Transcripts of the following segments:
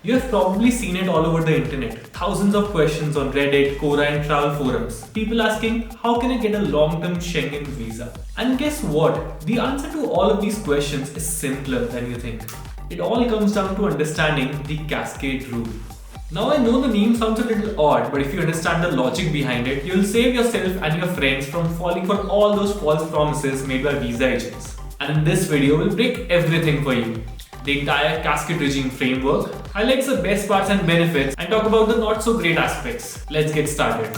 You have probably seen it all over the internet. Thousands of questions on Reddit, Quora and travel forums. People asking, how can I get a long-term Schengen visa? And guess what? The answer to all of these questions is simpler than you think. It all comes down to understanding the Cascade Rule. Now I know the name sounds a little odd, but if you understand the logic behind it, you'll save yourself and your friends from falling for all those false promises made by visa agents. And in this video, we'll break everything for you. The entire Cascade regime framework, highlights the best parts and benefits, and talk about the not so great aspects. Let's get started.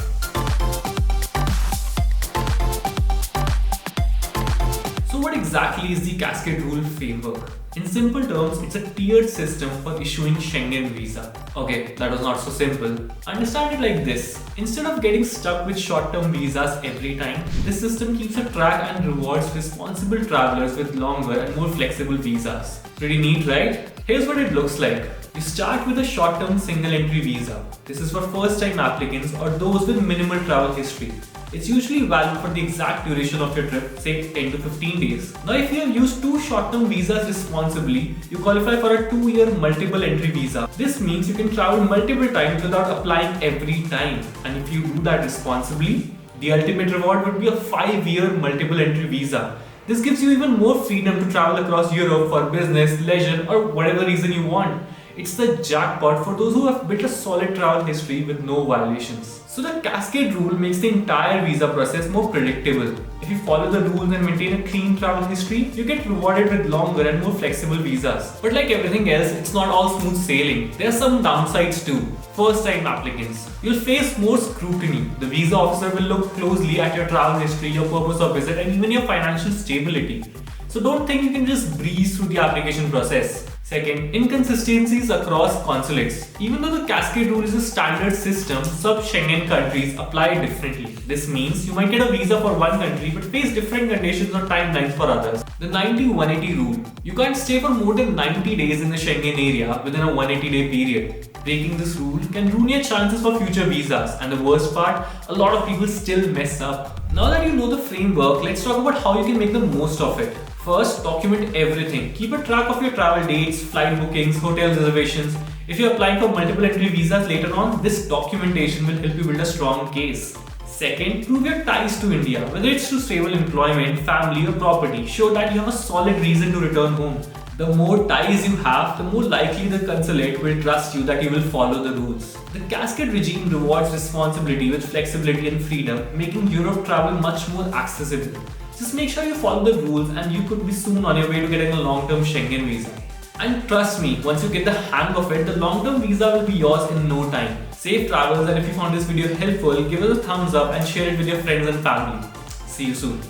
So what exactly is the Cascade Rule framework? In simple terms, it's a tiered system for issuing Schengen visa. Okay, that was not so simple. Understand it like this. Instead of getting stuck with short-term visas every time, this system keeps a track and rewards responsible travelers with longer and more flexible visas. Pretty neat, right? Here's what it looks like. You start with a short-term single-entry visa. This is for first-time applicants or those with minimal travel history. It's usually valid for the exact duration of your trip, say 10 to 15 days. Now if you have used 2 short-term visas responsibly, you qualify for a 2-year multiple entry visa. This means you can travel multiple times without applying every time. And if you do that responsibly, the ultimate reward would be a 5-year multiple entry visa. This gives you even more freedom to travel across Europe for business, leisure or whatever reason you want. It's the jackpot for those who have built a solid travel history with no violations. So the Cascade Rule makes the entire visa process more predictable. If you follow the rules and maintain a clean travel history, you get rewarded with longer and more flexible visas. But like everything else, it's not all smooth sailing. There are some downsides too. First-time applicants. You'll face more scrutiny. The visa officer will look closely at your travel history, your purpose of visit, and even your financial stability. So don't think you can just breeze through the application process. Second, inconsistencies across consulates. Even though the Cascade Rule is a standard system, some Schengen countries apply differently. This means you might get a visa for one country but face different conditions or timelines for others. The 90-180 rule. You can't stay for more than 90 days in the Schengen area within a 180-day period. Breaking this rule can ruin your chances for future visas, and the worst part, a lot of people still mess up. Now that you know the framework, let's talk about how you can make the most of it. First, document everything. Keep a track of your travel dates, flight bookings, hotel reservations. If you're applying for multiple entry visas later on, this documentation will help you build a strong case. Second, prove your ties to India, whether it's through stable employment, family or property. Show that you have a solid reason to return home. The more ties you have, the more likely the consulate will trust you that you will follow the rules. The Cascade regime rewards responsibility with flexibility and freedom, making Europe travel much more accessible. Just make sure you follow the rules and you could be soon on your way to getting a long-term Schengen visa. And trust me, once you get the hang of it, the long-term visa will be yours in no time. Safe travels, and if you found this video helpful, give us a thumbs up and share it with your friends and family. See you soon.